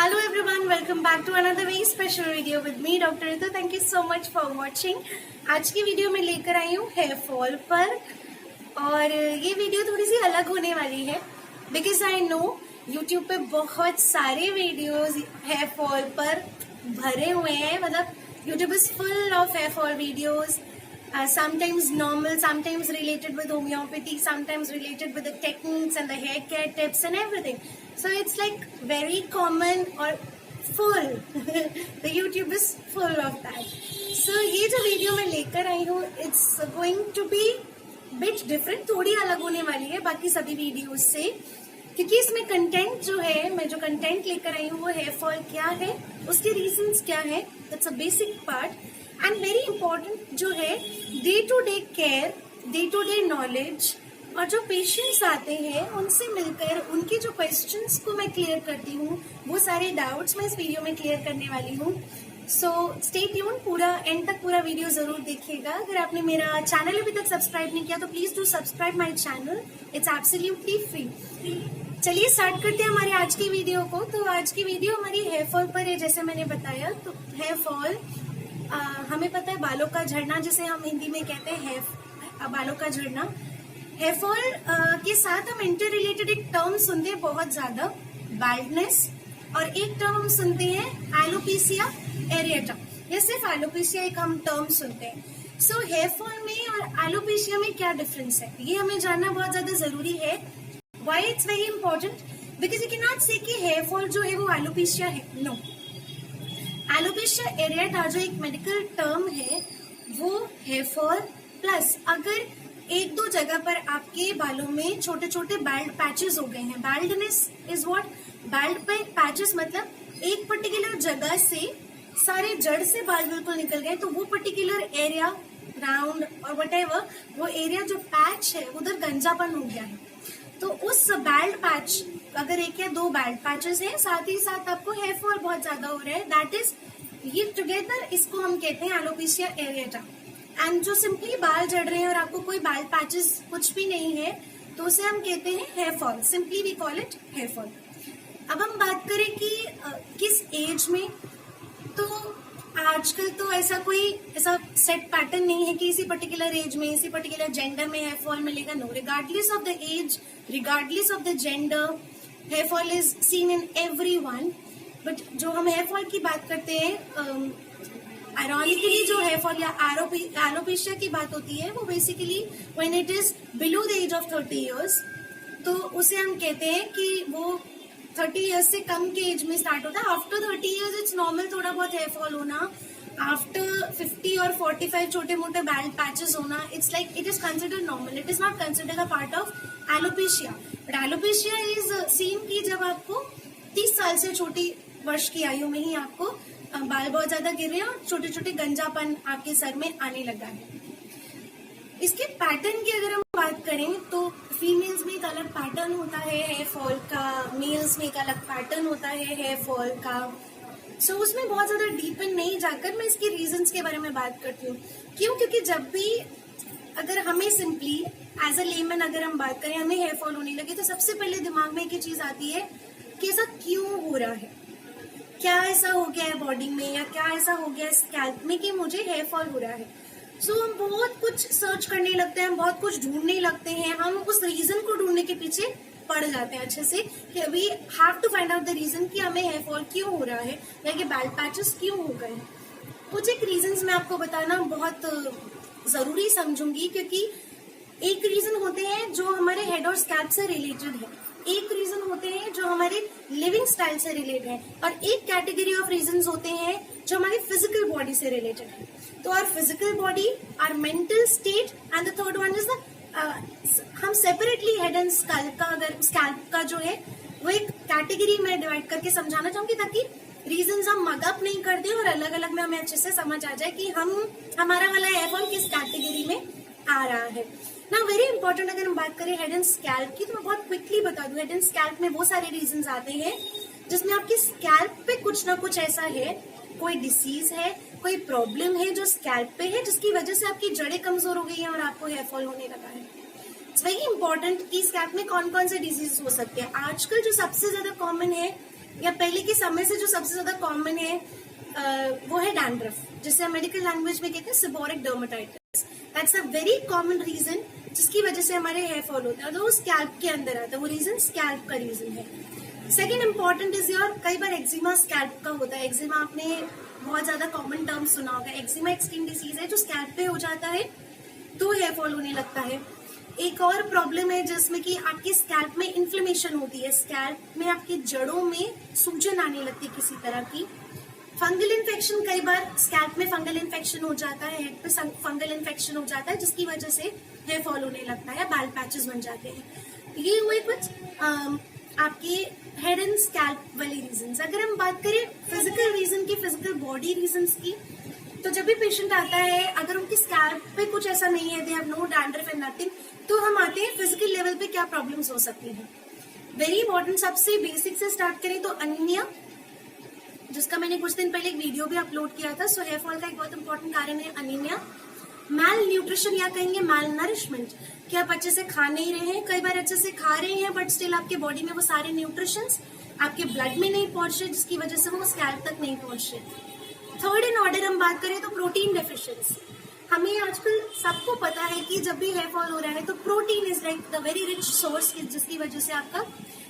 Hello everyone, welcome back to another very special video with me Dr. Ritu. Thank you so much for watching. आज की video में लेकर आई हूँ hair fall पर और ये वीडियो थोड़ी सी अलग होने वाली है बिकॉज आई नो YouTube पे बहुत सारे वीडियोस हेयर फॉल पर भरे हुए हैं. मतलब YouTube is full of hair fall videos. Sometimes normal, sometimes related with homeopathy, sometimes related with the techniques and the hair care tips and everything. So it's like very common or full. The YouTube is full of that. So ये जो video मैं लेकर आई हूँ, it's going to be bit different, थोड़ी अलग होने वाली है बाकी सभी वीडियोस से, क्योंकि इसमें कंटेंट जो है, मैं जो कंटेंट लेकर आई हूँ वो हेयर फॉल क्या है, उसके रीजंस क्या है, that's a basic part. And very important जो है day to day care, day to day knowledge, और जो पेशेंट्स आते हैं उनसे मिलकर उनके जो क्वेश्चंस को मैं क्लियर करती हूँ, वो सारे डाउट्स मैं इस वीडियो में क्लियर करने वाली हूँ. सो स्टे ट्यून, पूरा एंड तक पूरा वीडियो जरूर देखिएगा. अगर आपने मेरा चैनल अभी तक सब्सक्राइब नहीं किया तो please do subscribe my channel, it's absolutely free. चलिए स्टार्ट करते हैं हमारी आज की वीडियो को. तो आज की वीडियो हमारी हेयर फॉल पर है, जैसे मैंने बताया. तो हेयर फॉल हमें पता है बालों का झड़ना, जिसे हम हिंदी में कहते हैं बालों का झड़ना. हेयर फॉल के साथ हम इंटर रिलेटेड एक टर्म सुनते हैं बहुत ज्यादा, बाल्डनेस, और एक टर्म हम सुनते हैं एलोपेशिया एरिएटा. ये सिर्फ एलोपेशिया एक हम टर्म सुनते हैं. सो हेयर फॉल में और एलोपेशिया में क्या डिफरेंस है, ये हमें जानना बहुत ज्यादा जरूरी है. Why it's very important? Because you cannot say कि हेयर फॉल जो है वो एलोपेशिया है. नो, एलोपेशिया एरिएटा जो एक मेडिकल टर्म है वो हेयर फॉल प्लस अगर एक दो जगह पर आपके बालों में छोटे छोटे बाल्ड पैचेस हो गए हैं. Baldness is what? बाल्ड पे पैचेस मतलब एक पर्टिकुलर जगह से सारे जड़ से बाल बिल्कुल निकल गए, तो वो पर्टिकुलर एरिया, राउंड और वटेवर, वो एरिया जो पैच है उधर गंजापन हो गया है. तो उस बाल्ड पैच, अगर एक या दो बाल्ड पैचेस हैं, साथ ही साथ आपको हेयर फॉल बहुत ज्यादा हो रहा है, दैट इज ये टुगेदर, इसको हम कहते हैं एलोपेशिया एरिएटा. एंड जो सिंपली बाल झड़ रहे हैं और आपको कोई बाल पैचेस कुछ भी नहीं है, तो उसे हम कहते हैं hair fall. Simply we call it hair fall. अब हम बात करें कि किस एज में, तो आजकल तो ऐसा सेट पैटर्न नहीं है कि इसी पर्टिकुलर एज में, इसी पर्टिकुलर जेंडर में हेयर फॉल मिलेगा. No, regardless of the age, regardless of the gender, hair fall is seen in everyone. But जो हम हेयर फॉल की बात करते हैं, आयरॉनिकली जो हेयर फॉल या एलोपेशिया की बात होती है, वो basically when it is below the age of 30 years, तो उसे हम कहते हैं कि वो 30 इयर्स से कम के एज में स्टार्ट होता है. आफ्टर 30 इयर्स इट्स नॉर्मल थोड़ा बहुत हेयर फॉल होना. आफ्टर 50 और 45 छोटे मोटे बाल्ड पैचेस होना, it's like it is considered normal. It is not considered a part of alopecia. But alopecia is seen की जब आपको 30 साल से छोटी वर्ष की आयु में ही आपको बाल बहुत ज्यादा गिर रहे हैं और छोटे छोटे गंजापन आपके सर में आने लगा है. इसके पैटर्न की अगर हम बात करें तो फीमेल्स में एक अलग पैटर्न होता है हेयर फॉल का, मेल्स में एक अलग पैटर्न होता है हेयर फॉल का. सो उसमें बहुत ज्यादा डीपन नहीं जाकर मैं इसके रीजंस के बारे में बात करती हूँ. क्यों? क्योंकि जब भी अगर हमें सिंपली एज अ लेमन अगर हम बात करें, हमें हेयर फॉल होने लगे, तो सबसे पहले दिमाग में एक ही चीज आती है कि ऐसा क्यों हो रहा है, क्या ऐसा हो गया है बॉडी में, या क्या ऐसा हो गया है स्कैल्प में कि मुझे हेयर फॉल हो रहा है. सो हम बहुत कुछ सर्च करने लगते हैं, हम बहुत कुछ ढूंढने लगते हैं, हम उस रीजन को ढूंढने के पीछे पड़ जाते हैं अच्छे से कि we have to find out the reason कि हमें हेयर फॉल क्यों हो रहा है या कि बाल्ड पैचेस क्यों हो गए. कुछ एक रीजंस मैं आपको बताना बहुत जरूरी समझूंगी, क्योंकि एक रीजन होते हैं जो हमारे हेड और स्कैल्प से रिलेटेड है, एक रीजन होते हैं जो हमारे लिविंग स्टाइल से रिलेटेड है, और एक कैटेगरी ऑफ रीजंस होते हैं जो हमारी फिजिकल बॉडी से रिलेटेड है. तो our physical body, our mental state, and the third one is the हम सेपरेटली हेड एंड स्कैल्प का, अगर स्कैल्प का जो है वो एक कैटेगरी में डिवाइड करके समझाना चाहूंगी, ताकि रीजंस हम मगअप नहीं कर दे और अलग अलग में हमें अच्छे से समझ आ जाए कि हमारा वाला हेयर फॉल किस कैटेगरी में आ रहा है ना. वेरी इंपॉर्टेंट, अगर हम बात करें हेड एंड स्कैल्प की, तो मैं बहुत क्विकली बता दूं. हेड एंड स्कैल्प में वो सारे रीजंस आते हैं जिसमें आपकी स्कैल्प पे कुछ ना कुछ ऐसा है, कोई डिसीज है, कोई प्रॉब्लम है जो स्कैल्प पे है, जिसकी वजह से आपकी जड़ें कमजोर हो गई हैं और आपको हेयर फॉल होने लगा है. इट्स वेरी इंपॉर्टेंट कि स्कैल्प में कौन कौन से डिजीज हो सकते हैं. आजकल जो सबसे ज्यादा कॉमन है या पहले के समय से जो सबसे ज्यादा कॉमन है वो है डैंड्रफ, जिसे हम मेडिकल लैंग्वेज में कहते हैं seborrheic dermatitis. That's a very common reason जिसकी वजह से हमारे हेयर फॉल होता है, और वो स्कैल्प के अंदर आता है। वो रीजन स्कैल्प का रीजन है। सेकेंड इंपॉर्टेंट इज योर, कई बार एक्जिमा स्कैल्प का होता है। एक्जिमा आपने बहुत ज्यादा कॉमन टर्म सुना होगा। एक्जिमा एक स्किन डिसीज है जो स्कैल्प पे हो जाता है तो हेयर फॉल होने लगता है। एक और प्रॉब्लम है जिसमें कि आपके स्कैल्प में इन्फ्लेमेशन होती है, स्कैल्प में आपकी जड़ों में सूजन आने लगती है किसी तरह की। फंगल इन्फेक्शन, कई बार स्कैल्प में फंगल इन्फेक्शन हो जाता है, हेड पे फंगल इन्फेक्शन हो जाता है जिसकी वजह से हेयर फॉल होने लगता है, बाल पैचेस बन जाते हैं। ये हुए कुछ आपके हेड एंड स्कैल्प वाले रीजंस। अगर हम बात करें फिजिकल रीजन की, फिजिकल बॉडी रीजंस की, तो जब भी पेशेंट आता है अगर उनकी स्कैल्प पे कुछ ऐसा नहीं है, they have no dandruff and nothing, तो हम आते हैं फिजिकल लेवल पे क्या प्रॉब्लम्स हो सकती हैं। वेरी इंपॉर्टेंट, सबसे बेसिक से स्टार्ट करें तो अनीमिया, जिसका मैंने कुछ दिन पहले एक वीडियो भी अपलोड किया था। सो हेयर फॉल का एक बहुत इंपॉर्टेंट कारण है अनीमिया। मैल न्यूट्रिशन या कहेंगे मैल नरिशमेंट, कि आप अच्छे से खा नहीं रहे हैं, कई बार अच्छे से खा रहे हैं बट स्टिल आपके बॉडी में वो सारे न्यूट्रिशंस आपके ब्लड में नहीं पहुंच रहे, जिसकी वजह से वो स्कैल्प तक नहीं पहुंच रहे। थर्ड इन ऑर्डर हम बात करें तो प्रोटीन डेफिशिएंसी। हमें आजकल सबको पता है कि जब भी हेयर फॉल हो रहा है तो protein is like the very rich source, जिसकी वजह से आपका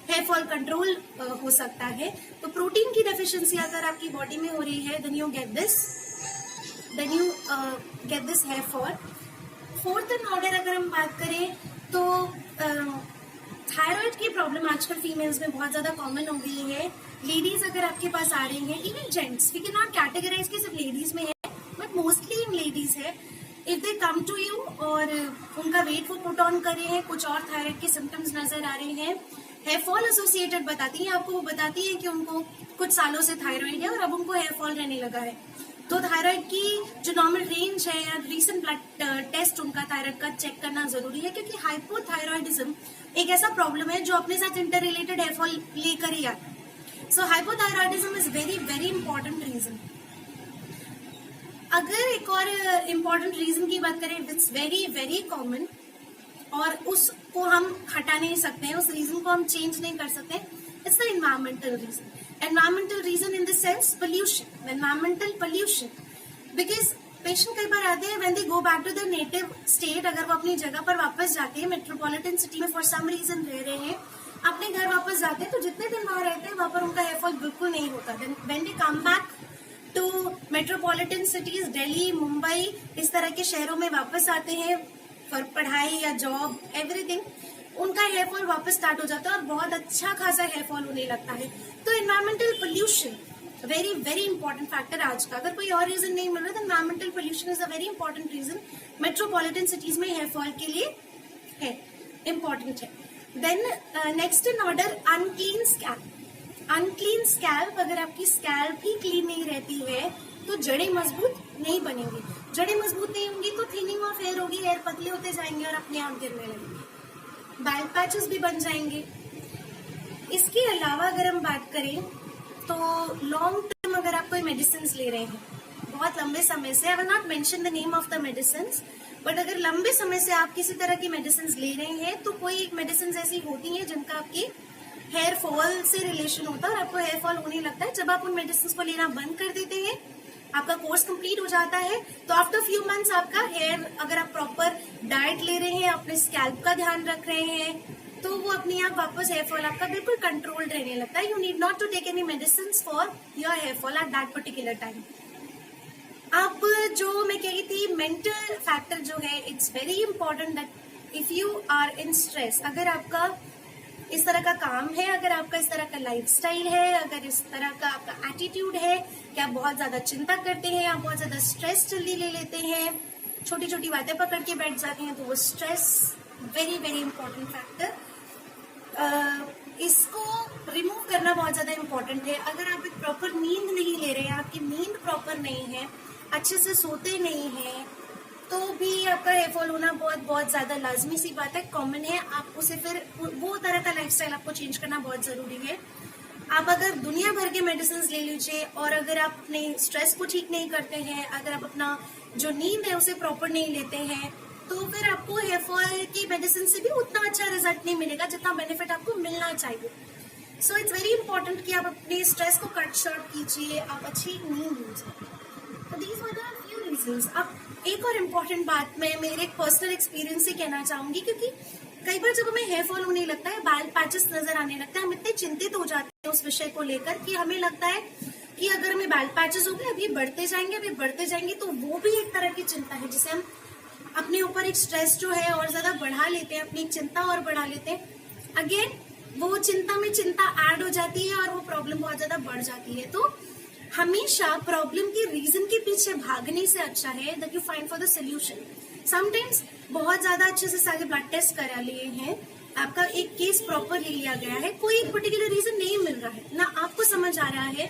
हेयर फॉल कंट्रोल हो सकता है। तो प्रोटीन की डेफिशिएंसी अगर आपकी बॉडी में हो रही है then you get this hair fall. Fourth in order अगर हम बात करें तो थायराइड की प्रॉब्लम आजकल फीमेल्स में बहुत ज्यादा कॉमन हो गई है। लेडीज अगर आपके पास आ रही हैं, even gents, we can not categorise कि सिर्फ लेडीज में है, बट मोस्टली इन लेडीज है। If they come to you और उनका वेट वो पुट ऑन कर रहे हैं, कुछ और थायराइड के सिम्टम्स नजर आ रहे हैं, हेयर फॉल एसोसिएटेड बताती है आपको, वो बताती है कि उनको कुछ सालों से थायराइड है और अब उनको हेयर फॉल रहने लगा है, तो थायराइड की जो नॉर्मल रेंज है या रीसेंट ब्लड टेस्ट उनका थायराइड का चेक करना जरूरी है, क्योंकि हाइपोथायरॉयडिज्म एक ऐसा प्रॉब्लम है जो अपने साथ इंटर रिलेटेड हेयर फॉल लेकर ही आता है। So hypothyroidism is very very important reason. अगर एक और इम्पॉर्टेंट रीजन की बात करें, इट्स वेरी वेरी कॉमन और उसको हम हटा नहीं सकते हैं, उस रीजन को हम चेंज नहीं कर सकते, it's the environmental reason. Environmental reason in the sense pollution, environmental pollution. Because patient कई बार आते हैं when they go back to the native state, अगर वो अपनी जगह पर वापस जाते हैं, मेट्रोपॉलिटन सिटी में फॉर सम रीजन रह रहे हैं, अपने घर वापस जाते हैं, तो जितने दिन वहां रहते हैं वहां पर उनका हेयर फॉल बिल्कुल नहीं होता। When they come back to metropolitan cities, Delhi, Mumbai, इस तरह के शहरों में वापस आते हैं फॉर पढ़ाई या जॉब एवरीथिंग, उनका हेयर फॉल वापस स्टार्ट हो जाता है और बहुत अच्छा खासा हेयर फॉल होने लगता है। तो environmental pollution very very important factor आज का। अगर कोई और रीजन नहीं मिल रहा तो environmental pollution is a very important reason metropolitan cities में हेयर फॉल के लिए है, इंपॉर्टेंट है। Then next in order unclean scalp. Unclean scalp, अगर आपकी स्कैल्प ही क्लीन नहीं रहती है तो जड़ें मजबूत नहीं बनेंगी, जड़ें मजबूत नहीं होंगी तो थिनिंग ऑफ हेयर होगी, हेयर पतले होते जाएंगे और अपने आप गिरने लगेंगे, बाल पैचेस भी बन जाएंगे। इसके अलावा अगर हम बात करें तो लॉन्ग टर्म अगर आप कोई मेडिसिन ले रहे हैं बहुत लंबे समय से, I will not mention the name of the medicine, but अगर लंबे समय से आप किसी तरह की मेडिसिन ले रहे हैं तो कोई एक मेडिसिन ऐसी होती है जिनका आपकी हेयर फॉल से रिलेशन होता है और आपको हेयर फॉल होने लगता है। जब आप उन मेडिसिन को लेना बंद कर देते हैं, आपका कोर्स कंप्लीट हो जाता है, तो आफ्टर फ्यू मंथ्स आपका हेयर, अगर आप प्रॉपर डाइट ले रहे हैं, अपने स्कैल्प का ध्यान रख रहे हैं, तो वो अपने आप वापस हेयर फॉल आपका बिल्कुल कंट्रोल रहने लगता है। You need not to take any medicine for your hair fall at that particular time. अब जो मैं कही थी मेंटल फैक्टर जो है, it's very important that if you are in stress, अगर आपका इस तरह का काम है, अगर आपका इस तरह का लाइफस्टाइल है, अगर इस तरह का आपका एटीट्यूड है कि आप बहुत ज्यादा चिंता करते हैं, आप बहुत ज्यादा स्ट्रेस जल्दी ले लेते हैं, छोटी छोटी बातें पकड़ के बैठ जाते हैं, तो वो stress very very important factor, इसको रिमूव करना बहुत ज्यादा इंपॉर्टेंट है। अगर आप एक प्रॉपर नींद नहीं ले रहे हैं, आपकी नींद प्रॉपर नहीं है, अच्छे से सोते नहीं हैं, तो भी आपका हेयर फॉल होना बहुत बहुत ज्यादा लाजमी सी बात है, कॉमन है। आप उसे फिर वो तरह का लाइफस्टाइल आपको चेंज करना बहुत जरूरी है। आप अगर दुनिया भर के मेडिसिन ले लीजिए और अगर आप अपने स्ट्रेस को ठीक नहीं करते हैं, अगर आप अपना जो नींद है उसे प्रॉपर नहीं लेते हैं, तो फिर आपको हेयर फॉल की मेडिसिन से भी उतना अच्छा रिजल्ट नहीं मिलेगा जितना बेनिफिट आपको मिलना चाहिए। सो इट्स वेरी इंपॉर्टेंट कि आप अपने स्ट्रेस को कट शॉर्ट कीजिए, आप अच्छी नींद लीजिए। तो these were the few reasons. अब एक और इम्पोर्टेंट बात मैं मेरे एक पर्सनल एक्सपीरियंस से कहना चाहूंगी, क्योंकि कई बार जब हमें हेयर फॉल होने लगता है, बाल पैचेस नजर आने लगता है, हम इतने चिंतित हो जाते हैं उस विषय को लेकर कि हमें लगता है कि अगर हमें बाल पैचेस हो गए, अभी बढ़ते जाएंगे, तो वो भी एक तरह की चिंता है जिसे हम अपने ऊपर एक स्ट्रेस जो है और ज्यादा बढ़ा लेते हैं, अपनी एक चिंता और बढ़ा लेते हैं। अगेन वो चिंता में चिंता ऐड हो जाती है और वो प्रॉब्लम बहुत ज्यादा बढ़ जाती है। तो हमेशा प्रॉब्लम के रीजन के पीछे भागने से अच्छा है that you find for the solution. Sometimes बहुत ज्यादा अच्छे से सारे ब्लड टेस्ट करा लिए हैं, आपका एक केस प्रॉपर ले लिया गया है, कोई एक पर्टिकुलर रीजन नहीं मिल रहा है, ना आपको समझ आ रहा है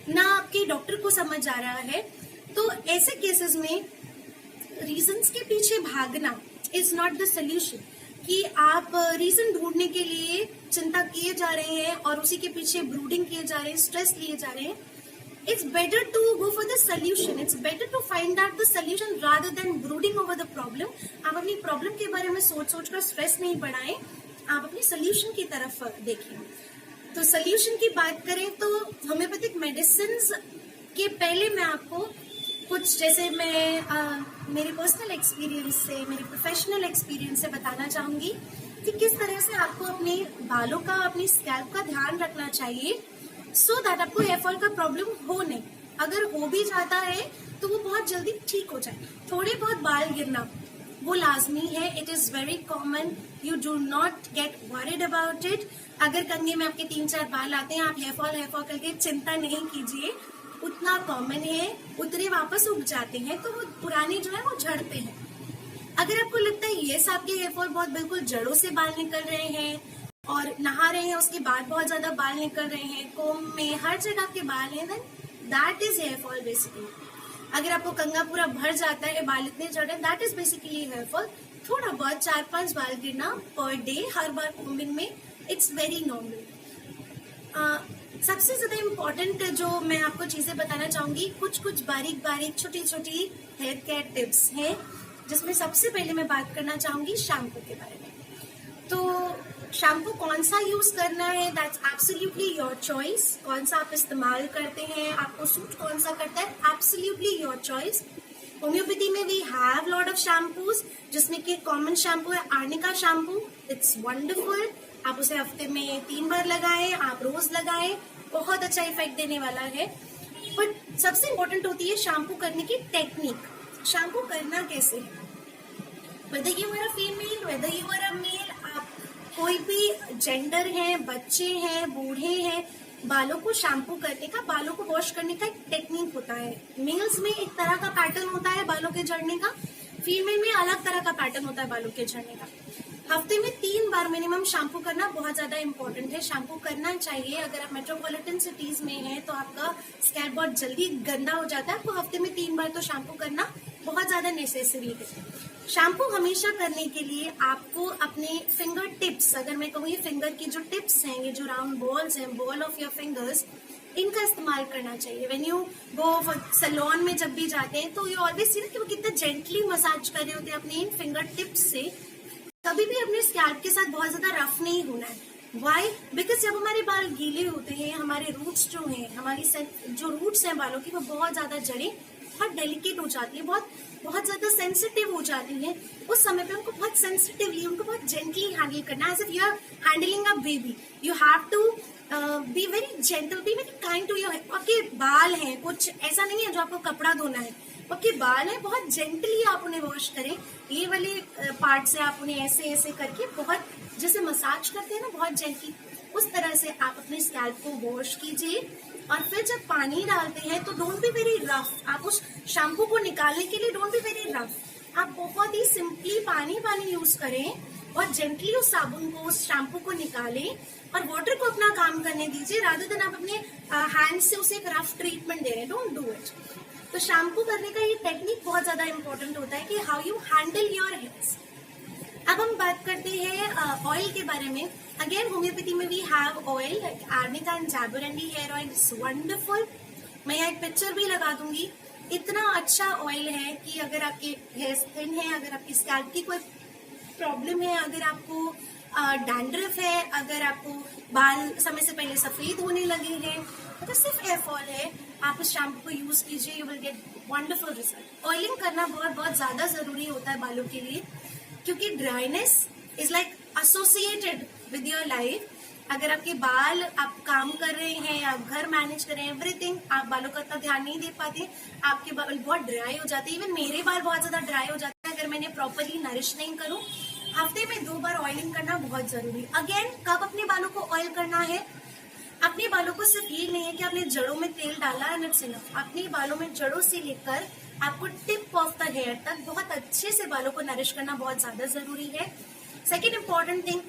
ना आपके डॉक्टर को समझ आ रहा है, तो ऐसे केसेस में रीजंस के पीछे भागना इज नॉट द सोल्यूशन। कि आप रीजन ढूंढने के लिए चिंता किए जा रहे हैं और उसी के पीछे ब्रूडिंग किए जा रहे हैं, स्ट्रेस लिए जा रहे हैं। It's better to go for the solution. It's better to find out the solution rather than brooding over the problem. आप अपनी प्रॉब्लम के बारे में सोच कर स्ट्रेस नहीं बढ़ाएं, आप अपनी सोल्यूशन की तरफ देखें। तो सोल्यूशन की बात करें तो होम्योपैथिक मेडिसिन के पहले मैं आपको कुछ, जैसे मैं मेरे पर्सनल एक्सपीरियंस से, मेरे प्रोफेशनल एक्सपीरियंस से बताना चाहूंगी कि किस तरह से आपको अपने बालों का, अपनी स्कैल्प का ध्यान रखना चाहिए सो दैट आपको हेयर फॉल का प्रॉब्लम हो नहीं। अगर हो भी जाता है तो वो बहुत जल्दी ठीक हो जाए। थोड़े बहुत बाल गिरना वो लाजमी है, it is very common, you do not gate worried about it. अगर कंघे में आपके 3-4 बाल आते हैं, आप हेयर फॉल करके चिंता नहीं कीजिए, उतना कॉमन है। उतरे वापस उग जाते हैं तो वो पुराने जो है वो झड़ते हैं। अगर आपको लगता है ये आपके हेयर फॉल बहुत बिल्कुल जड़ों से बाल निकल रहे हैं और नहा रहे हैं उसके बाद बहुत ज्यादा बाल निकल रहे हैं, कोम में हर जगह आपके बाल हैं, then that is hair fall basically. अगर आपको कंघा पूरा भर जाता है, बाल इतने झड़ रहे हैं, that is basically hair fall. थोड़ा बहुत 4-5 बाल गिरना पर डे, हर बार कोम्बिंग में, इट्स वेरी नॉर्मल। सबसे ज्यादा इम्पोर्टेंट जो मैं आपको चीजें बताना चाहूंगी, कुछ बारीक छोटी हेयर केयर टिप्स हैं, जिसमें सबसे पहले मैं बात करना चाहूंगी शैम्पू के बारे में। तो शैम्पू कौन सा यूज करना है, दैट्स एब्सोल्युटली योर चॉइस। कौन सा आप इस्तेमाल करते हैं, आपको सूट कौन सा करता है, एब्सोल्युटली योर चॉइस। होम्योपैथी में we have lot of shampoos, जिसमें कि कॉमन शैम्पू है आर्निका शैम्पू, इट्स वंडरफुल। आप उसे हफ्ते में 3 बार लगाएं, आप रोज लगाएं, बहुत अच्छा इफेक्ट देने वाला है। बट सबसे इम्पोर्टेंट होती है शैम्पू करने की टेक्निक। शैम्पू करना कैसे है, whether you are a female, whether you are a male, आप कोई भी जेंडर है, बच्चे हैं, बूढ़े हैं, बालों को शैम्पू करने का, बालों को वॉश करने का एक टेक्निक होता है। मेल्स में एक तरह का पैटर्न होता है बालों के झड़ने का, फीमेल में अलग तरह का पैटर्न होता है बालों के झड़ने का। हफ्ते में 3 बार मिनिमम शैम्पू करना बहुत ज्यादा इंपॉर्टेंट है। शैम्पू करना चाहिए। अगर आप मेट्रोपॉलिटन सिटीज में हैं तो आपका स्कैल्प बहुत जल्दी गंदा हो जाता है, तो हफ्ते में 3 बार तो शैम्पू करना बहुत ज्यादा नेसेसरी है। शैम्पू हमेशा करने के लिए आपको अपने फिंगर टिप्स, अगर मैं कहूँ ये फिंगर की जो टिप्स हैं, ये जो राउंड बॉल्स हैं, बॉल ऑफ योर फिंगर्स, इनका इस्तेमाल करना चाहिए। When you go for salon में जब भी जाते हैं तो यू ऑलवेज सी ना कि वो कितना जेंटली मसाज कर रहे होते हैं अपने इन फिंगर टिप्स से। कभी भी अपने स्कैल्प के साथ बहुत ज्यादा रफ नहीं होना है। वाई? बिकॉज जब हमारे बाल गीले होते हैं, हमारे रूट्स जो हैं, हमारी जो रूट्स हैं बालों की, वो बहुत ज्यादा जड़ें बहुत डेलिकेट हो जाती है, बहुत ज्यादा सेंसिटिव हो जाती है। उस समय पे उनको बहुत सेंसिटिवली, उनको बहुत जेंटली हैंडल करना है, as if you are handling a baby. You have to be very gentle, be very kind to your. आपके बाल हैं, कुछ ऐसा नहीं है जो आपको कपड़ा धोना है, आपके बाल है, बहुत जेंटली आप उन्हें वॉश करें। ये वाले पार्ट से आप उन्हें ऐसे ऐसे करके, बहुत जैसे मसाज करते हैं ना, बहुत जेंटली, उस तरह से आप अपने स्कैल्प को वॉश कीजिए। और फिर जब पानी डालते हैं तो डोंट बी वेरी रफ। आप उस शैम्पू को निकालने के लिए डोंट बी वेरी रफ। आप बहुत ही सिंपली पानी यूज करें और जेंटली उस साबुन को, उस शैम्पू को निकालें और वाटर को अपना काम करने दीजिए, रादर देन आप अपने हैंड से उसे एक रफ ट्रीटमेंट दे रहे हैं। Don't do it. तो शैम्पू करने का ये टेक्निक बहुत ज्यादा इंपॉर्टेंट होता है कि how you handle your hairs. अब हम बात करते हैं ऑयल के बारे में। अगेन होम्योपैथी में we have oil like arnica and jaborandi hair oil, it's wonderful. मैं यहाँ एक पिक्चर भी लगा दूंगी। इतना अच्छा ऑयल है कि अगर आपके हेयर थिन है, अगर आपकी स्कैल्प की कोई प्रॉब्लम है, अगर आपको डैंड्रफ है, अगर आपको बाल समय से पहले सफेद होने लगे हैं, अगर सिर्फ हेयर फॉल है, आप इस शैम्पू को यूज कीजिए, you will get wonderful result. Oiling करना बहुत बहुत ज्यादा जरूरी होता है बालों के लिए, क्योंकि dryness is like associated with your life. अगर आपके बाल, आप काम कर रहे हैं, आप घर मैनेज कर रहे हैं, एवरीथिंग, आप बालों का इतना ध्यान नहीं दे पाते, आपके बाल बहुत ड्राई हो जाते हैं। इवन मेरे बाल बहुत ज्यादा ड्राई हो जाते हैं अगर मैंने प्रॉपरली नरिश नहीं करूं। हफ्ते में 2 बार ऑयलिंग करना बहुत जरूरी। अगेन, कब अपने बालों को ऑयल करना है? अपने बालों को सिर्फ ये नहीं है कि आपने जड़ों में तेल डाला एंड इट्स इनफ। अपने बालों में जड़ों से लेकर आपको टिप ऑफ द हेयर तक बहुत अच्छे से बालों को नरिश करना बहुत ज्यादा जरूरी है। सेकेंड इंपॉर्टेंट थिंग,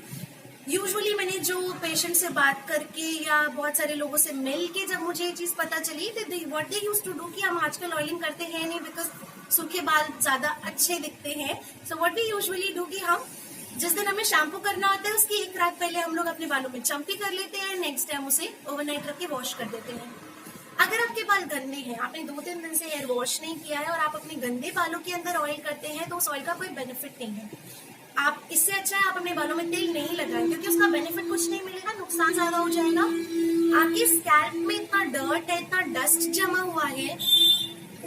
यूजुअली मैंने जो पेशेंट से बात करके या बहुत सारे लोगों से मिल के जब मुझे ये चीज पता चली, what they used to do, कि हम आजकल ऑयलिंग करते हैं नहीं बिकॉज सूखे बाल ज्यादा अच्छे दिखते हैं। So what we usually do कि हम जिस दिन हमें शैम्पू करना होता है उसकी 1 रात पहले हम लोग अपने बालों में चम्पी कर लेते हैं, नेक्स्ट टाइम उसे ओवरनाइट रख के वॉश कर देते हैं। अगर आपके बाल गंदे हैं, आपने 2-3 दिन से हेयर वॉश नहीं किया है और आप अपने गंदे बालों के अंदर ऑयल करते हैं, तो उस ऑयल का कोई बेनिफिट नहीं है। आप इससे अच्छा है आप अपने बालों में तेल नहीं लगाएं, क्योंकि उसका बेनिफिट कुछ नहीं मिलेगा, नुकसान ज्यादा हो जाएगा। आपकी स्कैल्प में इतना डर्ट है, इतना डस्ट जमा हुआ है,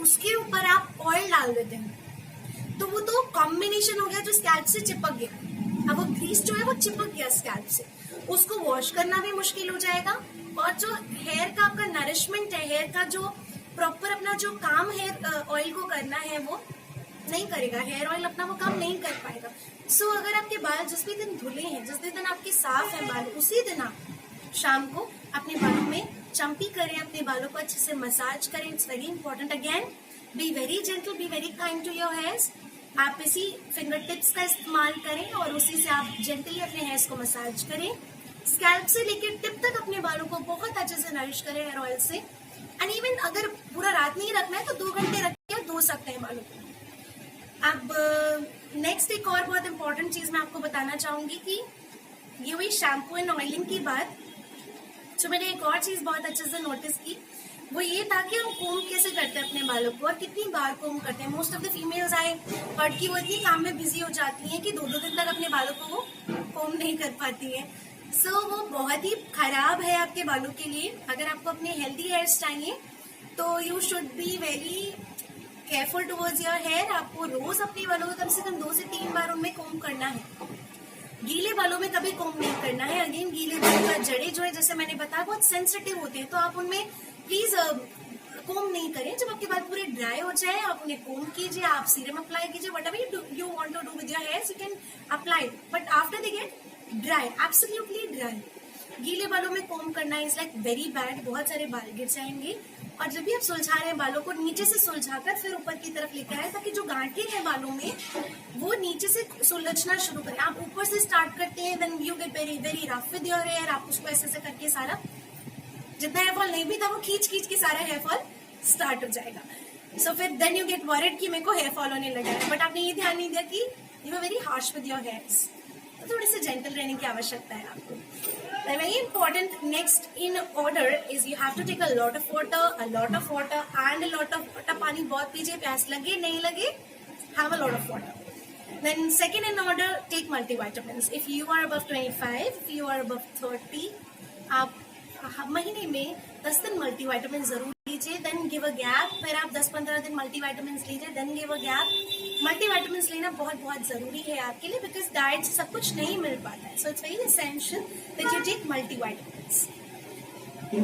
उसके ऊपर आप ऑयल डाल देते हैं, तो वो तो कॉम्बिनेशन हो गया जो स्कैल्प से चिपक गया। अब वो ग्रीस जो है वो चिपक गया स्कैल्प से, उसको वॉश करना भी मुश्किल हो जाएगा। और जो हेयर का आपका नरिशमेंट है, हेयर का जो प्रॉपर अपना जो काम हेयर ऑयल को करना है वो नहीं करेगा, हेयर ऑयल अपना वो काम नहीं कर पाएगा। सो अगर आपके बाल जिस भी दिन धुले हैं, जिस भी दिन आपके साफ है बाल, उसी दिन आप शाम को अपने बालों में चम्पी करें, अपने बालों को अच्छे से मसाज करें। It's very important. Again, be very gentle, be very kind to your hairs. आप इसी फिंगर टिप्स का इस्तेमाल करें और उसी से आप जेंटली अपने हेयर्स को मसाज करें। स्कैल्प से लेकर टिप तक अपने बालों को बहुत अच्छे से नरिश करें हेयर ऑयल से। एंड इवन अगर पूरा रात नहीं रखना है तो 2 घंटे रख के धो सकते हैं बालों को। अब नेक्स्ट एक और बहुत इंपॉर्टेंट चीज मैं आपको बताना चाहूंगी कि ये हुई शैम्पू एंड ऑयलिंग की बात। तो मैंने एक और चीज बहुत अच्छे से नोटिस की, वो ये था कि हम कोम कैसे करते हैं अपने बालों को और कितनी बार कोम करते हैं। Most of the females I heard की वो इतनी काम में बिजी हो जाती हैं कि 2-2 दिन तक अपने बालों को वो कोम नहीं कर पाती है। सो वो बहुत ही खराब है आपके बालों के लिए। अगर आपको अपने हेल्दी हेयर्स चाहिए तो you should be very careful towards your hair. आपको रोज अपने बालों को कम से कम 2 से 3 बार उनमें कोम करना है। गीले बालों में कभी कोम नहीं करना है। अगेन, गीले बालों का जड़े जो है, जैसे मैंने बताया, बहुत सेंसिटिव होते हैं, तो आप उनमें प्लीज कोम नहीं करें। जब आपके बाल पूरे ड्राई हो जाए आप उन्हें कोम कीजिए, आप सीरम अप्लाई कीजिए, whatever you want to do with your hairs you can apply, but after they get dry, absolutely dry. गीले बालों में कोम करना इज लाइक वेरी बैड, बहुत सारे बाल गिर जाएंगे। और जब भी आप सुलझा रहे हैं बालों को, नीचे से सुलझाकर फिर ऊपर की तरफ लेकर आए, ताकि जो गांठें हैं बालों में वो नीचे से सुलझना शुरू करें। आप ऊपर से स्टार्ट करते हैं, then you get very very rough with your hair. आप उसको ऐसे ऐसे करके सारा जितना हेयर फॉल नहीं भी था वो खींच खींच के सारा हेयर फॉल स्टार्ट हो जाएगा। सो फिर देन यू गेट वॉरिड कि मेरे को हेयर फॉल होने लगा है, बट आपने ये ध्यान नहीं दिया कि you are very harsh with your hairs. तो थोड़े से जेंटल रहने की आवश्यकता है आपको। Very important, next in order is you have to take a lot of water and a lot of water. पानी बहुत पीजिए, प्यास लगे नहीं लगे, have a lot of water. Then second in order, take multivitamins. If you are above 25, if you are above 30, आप महीने में 10 दिन मल्टीविटामिन जरूर लीजिए। देन गिव अ गैप, फिर आप 10-15 दिन मल्टीविटामिन लीजिए, then give a gap. Multivitamin लेना बहुत बहुत जरूरी है आपके लिए, बिकॉज डाइट से सब कुछ नहीं मिल पाता है। So it's very essential that you take multivitamins.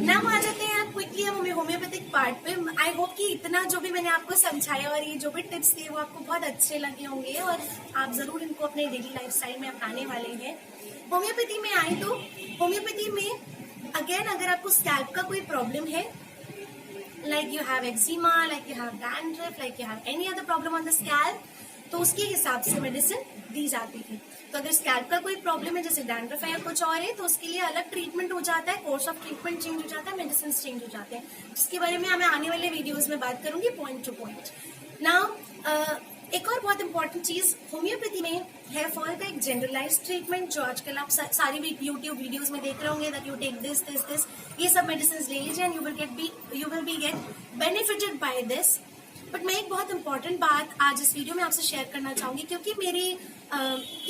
नाम आ जाते हैं क्विकली हम होम्योपैथिक पार्ट पे। आई होप कि इतना जो भी मैंने आपको समझाया और ये जो भी टिप्स दिए वो आपको बहुत अच्छे लगे होंगे और आप जरूर इनको अपने डेली लाइफस्टाइल में अपनाने वाले हैं। होम्योपैथी में आए तो होम्योपैथी में अगेन, अगर आपको स्कैल्प का कोई प्रॉब्लम है, like you have eczema, like you have dandruff, like you have any other problem on the scalp, तो उसके हिसाब से मेडिसिन दी जाती है। तो अगर स्कैल्प का कोई प्रॉब्लम है, जैसे डैंड्रफ है या कुछ और है, तो उसके लिए अलग ट्रीटमेंट हो जाता है, कोर्स ऑफ ट्रीटमेंट चेंज हो जाता है, मेडिसिन चेंज हो जाते हैं, जिसके बारे में मैं आने वाले वीडियोज में बात करूंगी पॉइंट टू पॉइंट। नाउ एक और बहुत इंपॉर्टेंट चीज, होम्योपैथी में हेयर फॉल का एक जनरलाइज ट्रीटमेंट जो आजकल आप सारी यूट्यूब वीडियोस में देख रहे होंगे, that you take this this this, ये सब मेडिसिन ले लीजिए and you will be get benefited by this. But मैं एक बहुत इंपॉर्टेंट बात आज इस वीडियो में आपसे शेयर करना चाहूंगी, क्योंकि मेरे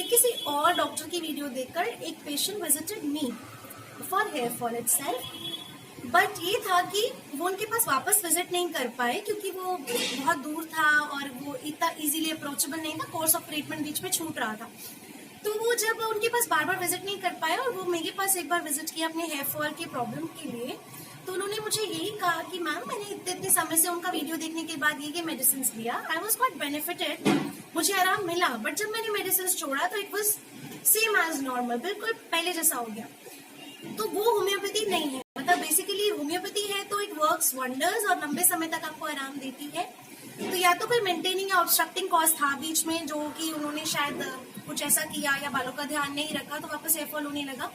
किसी और डॉक्टर की वीडियो देखकर एक patient visited me for hair fall itself, but ये था कि वो उनके पास वापस विजिट नहीं कर पाए क्योंकि वो बहुत दूर था और वो इतना इजीली अप्रोचेबल नहीं था, कोर्स ऑफ ट्रीटमेंट बीच में छूट रहा था। तो वो जब उनके पास बार बार विजिट नहीं कर पाए और वो मेरे पास एक बार विजिट किया अपने हेयर फॉल के प्रॉब्लम के लिए, तो उन्होंने मुझे यही कहा कि मैम मैंने इतने समय से उनका वीडियो देखने के बाद ये मेडिसिन लिया, आई वॉज क्वाइट बेनिफिटेड, मुझे आराम मिला, बट जब मैंने मेडिसिन छोड़ा तो it was same as normal, बिल्कुल पहले जैसा हो गया। तो वो होम्योपैथी नहीं है, मतलब बेसिकली होम्योपैथी है तो इट वर्क्स वंडर्स और लंबे समय तक आपको आराम देती है। तो या तो कोई मेंटेनिंग या ऑब्स्ट्रक्टिंग कॉज था बीच में, जो कि उन्होंने शायद कुछ ऐसा किया या बालों का ध्यान नहीं रखा तो वापस हेयर फॉल होने लगा,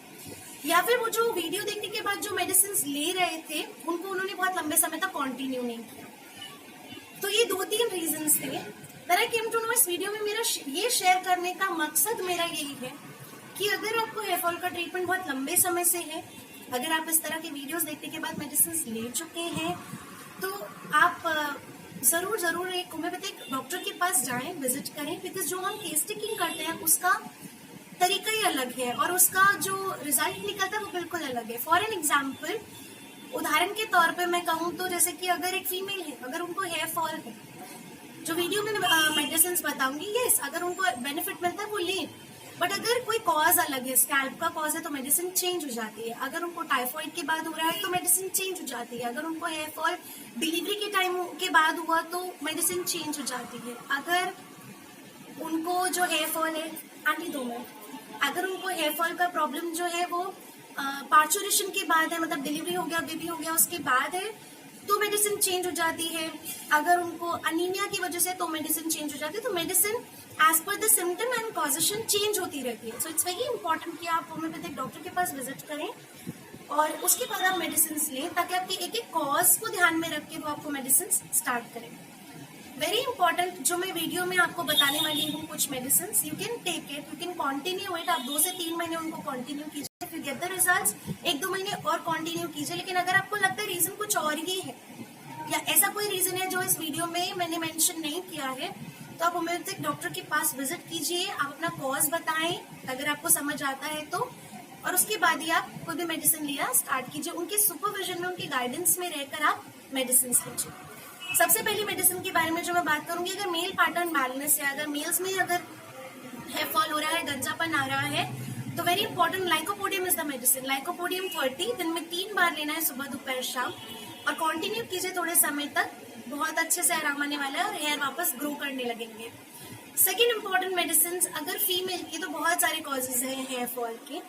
या फिर वो जो वीडियो देखने के बाद जो मेडिसिन ले रहे थे उनको उन्होंने बहुत लंबे समय तक कंटिन्यू नहीं किया। तो ये 2-3 रीजंस थे that I came to know. इस वीडियो में मेरा ये शेयर करने का मकसद मेरा यही है कि अगर आपको हेयर फॉल का ट्रीटमेंट बहुत लंबे समय से है, अगर आप इस तरह के वीडियोस देखने के बाद मेडिसिन ले चुके हैं, तो आप जरूर एक होम्योपैथिक डॉक्टर के पास जाएं, विजिट करें, बिकॉज जो हम केस टेकिंग करते हैं उसका तरीका ही अलग है और उसका जो रिजल्ट निकलता है वो बिल्कुल अलग है। फॉर एन एग्जाम्पल, उदाहरण के तौर पे मैं कहूँ तो जैसे कि अगर एक फीमेल है, अगर उनको हेयर फॉल है, जो वीडियो में मेडिसिन बताऊंगी, यस अगर उनको बेनिफिट मिलता है वो ले, बट अगर कोई कॉज अलग है, स्कैल्प का कॉज है तो मेडिसिन चेंज हो जाती है, अगर उनको टाइफाइड के बाद हो रहा है तो मेडिसिन चेंज हो जाती है, अगर उनको हेयर फॉल डिलीवरी के टाइम के बाद हुआ तो मेडिसिन चेंज हो जाती है, अगर उनको जो हेयर फॉल है अगर उनको हेयर फॉल का प्रॉब्लम जो है वो पार्चुरेशन के बाद है, मतलब डिलीवरी हो गया, बेबी हो गया, उसके बाद है तो मेडिसिन चेंज हो जाती है, अगर उनको अनीमिया की वजह से तो मेडिसिन चेंज हो जाती है। तो medicine as per the symptom and causation change होती रहती है। सो इट्स वेरी इंपॉर्टेंट कि आप होम्योपैथिक डॉक्टर के पास विजिट करें और उसके बाद आप मेडिसिन लें, ताकि आपके एक एक कॉज को ध्यान में रख के वो आपको मेडिसिन स्टार्ट करें। वेरी इंपॉर्टेंट, जो मैं वीडियो में आपको बताने वाली हूँ कुछ medicine, you can take it, you can continue it, आप 2 से 3 महीने उनको कंटिन्यू कीजिए, फिर गेट द रिजल्ट्स 1-2 महीने और कंटिन्यू कीजिए। लेकिन अगर आपको लगता है रीजन कुछ और ही है या ऐसा कोई रीजन है जो इस वीडियो में मैंने मेंशन नहीं किया है, तो आप होम्योपैथिक डॉक्टर के पास विजिट कीजिए, आप अपना कॉज बताएं अगर आपको समझ आता है तो, और उसके बाद ही आप कोई भी मेडिसिन लिया स्टार्ट कीजिए। उनके सुपरविजन में, उनके गाइडेंस में रहकर आप मेडिसिन लीजिए। सबसे पहली मेडिसिन के बारे में जो मैं बात करूंगी, अगर मेल पैटर्न बैलेंस है, अगर मेल्स में अगर हेयर फॉल हो रहा है, गंजापन आ रहा है, तो very important lycopodium is the medicine. Lycopodium 30 दिन में 3 बार लेना है, सुबह दोपहर शाम, और कंटिन्यू कीजिए थोड़े समय तक, बहुत अच्छे से आराम आने वाला है और हेयर वापस ग्रो करने लगेंगे। सेकेंड इंपॉर्टेंट मेडिसिन, अगर फीमेल की तो बहुत सारे कॉजेज हैं हेयर फॉल के,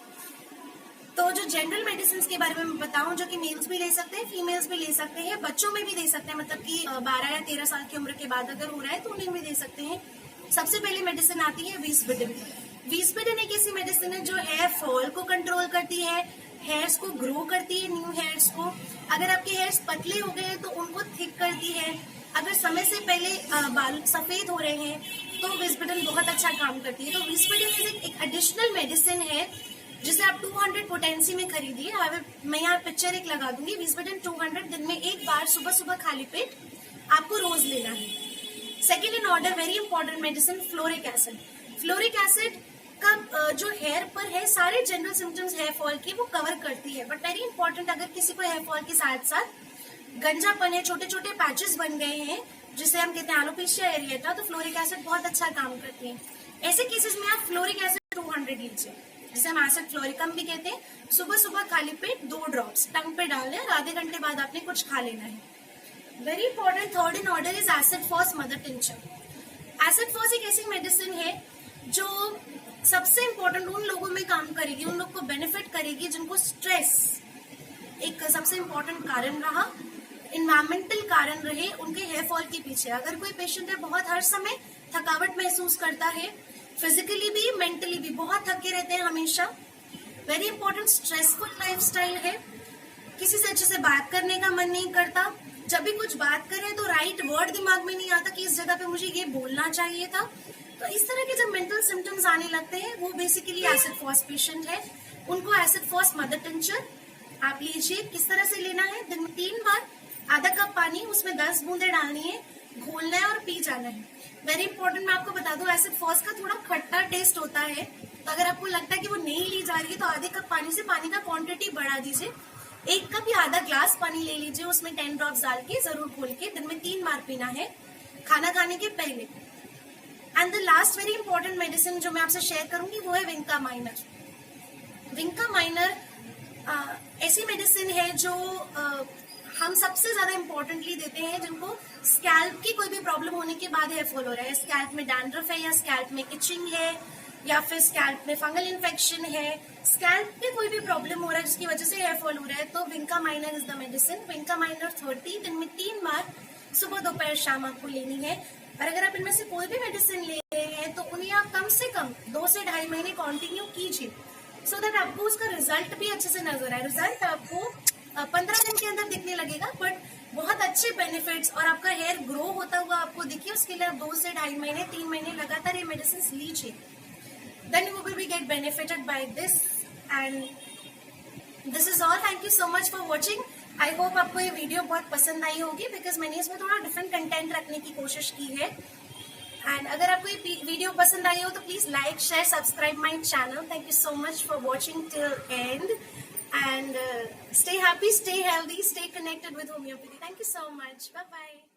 तो जो जनरल मेडिसिन के बारे में मैं बताऊं, जो कि मेल्स भी ले सकते हैं, फीमेल्स भी ले सकते हैं, बच्चों में भी दे सकते हैं, मतलब कि 12 या 13 साल की उम्र के बाद अगर हो रहा है तो उन्हें भी दे सकते हैं। सबसे पहले मेडिसिन आती है वीस्पिडिन। वीस्पिडिन एक ऐसी मेडिसिन है जो हेयर फॉल को कंट्रोल करती है, हेयर्स को ग्रो करती है, न्यू हेयर्स को, अगर आपके हेयर्स पतले हो गए तो उनको थिक करती है, अगर समय से पहले बाल सफेद हो रहे हैं तो वीस्पिडिन बहुत अच्छा काम करती है। तो वीस्पिडिन एक एडिशनल मेडिसिन है जिसे आप 200 पोटेंसी में खरीदिए। मैं यहाँ पिक्चर एक लगा दूंगी। वीस्पिडिन 200 दिन में एक बार सुबह सुबह खाली पेट आपको रोज लेना है। Second in order very important medicine, fluoric acid. Fluoric acid का जो हेयर पर है, सारे जनरल सिम्टम्स हेयर फॉल के वो कवर करती है, बट वेरी इंपॉर्टेंट, अगर किसी को हेयर फॉल के साथ साथ गंजापन है, छोटे छोटे पैचेस बन गए हैं जिसे हम कहते हैं एलोपेशिया एरिएटा, तो फ्लोरिक एसिड बहुत अच्छा काम करती है। ऐसे केसेस में आप फ्लोरिक एसिड 200 लीजिए, जिसे हम एसिड फ्लोरिकम भी कहते हैं। सुबह सुबह खाली पेट 2 ड्रॉप्स टंग पे डालने और आधे घंटे बाद आपने कुछ खा लेना है। Very important third in order is acid phos mother tincture. Acid phos एक ऐसी मेडिसिन है जो सबसे इंपॉर्टेंट उन लोगों में काम करेगी, उन लोग को बेनिफिट करेगी जिनको स्ट्रेस एक सबसे इंपॉर्टेंट कारण रहा, इन्वायरमेंटल कारण रहे उनके हेयर फॉल के पीछे। अगर कोई पेशेंट है बहुत हर समय थकावट महसूस करता है, फिजिकली भी मेंटली भी बहुत थके रहते हैं हमेशा, वेरी इंपॉर्टेंट स्ट्रेसफुल लाइफस्टाइल है, किसी से अच्छे से बात करने का मन नहीं करता, जब भी कुछ बात करें तो राइट वर्ड दिमाग में नहीं आता कि इस जगह पे मुझे ये बोलना चाहिए था। तो इस तरह के जब मेंटल सिम्टम्स आने लगते हैं वो बेसिकली एसिड फॉस पेशेंट है। उनको एसिड फॉस मदर टिंचर आप लीजिए। किस तरह से लेना है, दिन में 3 बार, आधा कप पानी, उसमें 10 बूंदे डालनी है, घोलना है और पी जाना है। वेरी इंपॉर्टेंट, मैं आपको बता दूं, एसिड फॉस का थोड़ा खट्टा टेस्ट होता है, तो अगर आपको लगता है कि वो नहीं ली जा रही है तो आधे कप पानी से पानी का क्वांटिटी बढ़ा दीजिए। 1 कप या आधा ग्लास पानी ले लीजिए, उसमें 10 ड्रॉप्स डाल के जरूर घोल के दिन में 3 बार पीना है, खाना खाने के पहले। And the last very important medicine जो मैं आपसे शेयर करूंगी वो है विंका माइनर। विंका माइनर ऐसी मेडिसिन है जो हम सबसे ज्यादा इंपॉर्टेंटली देते हैं जिनको स्कैल्प की कोई भी प्रॉब्लम होने के बाद हेयर फॉल हो रहा है। स्कैल्प में डैंड्रफ है, या स्कैल्प में इचिंग है, या फिर स्कैल्प में फंगल इन्फेक्शन है, स्कैल्प में कोई भी प्रॉब्लम हो रहा है जिसकी वजह से हेयर फॉल हो रहा है, तो vinca minor is the medicine. Vinca minor 30 दिन में 3 बार सुबह दोपहर शाम आपको लेनी है। और अगर आप इनमें से कोई भी मेडिसिन ले रहे हैं तो उन्हें आप कम से कम 2 से 2.5 महीने कंटिन्यू कीजिए, सो दैट आपको उसका रिजल्ट भी अच्छे से नजर आए। रिजल्ट आपको 15 दिन के अंदर दिखने लगेगा, बट बहुत अच्छे बेनिफिट्स और आपका हेयर ग्रो होता हुआ आपको दिखे, उसके लिए आप 2 से 2.5 महीने 3 महीने लगातार ये मेडिसिन लीजिए, then you will be get benefited by this. And this is all, thank you so much for watching. I hope आपको ये वीडियो बहुत पसंद आई होगी, बिकॉज मैंने इसमें थोड़ा डिफरेंट कंटेंट रखने की कोशिश की है। एंड अगर आपको ये वीडियो पसंद आई हो तो please like, share, subscribe my channel. Thank you so much for watching till and, and stay happy, stay healthy, stay connected with homeopathy. Thank you so much. Bye bye.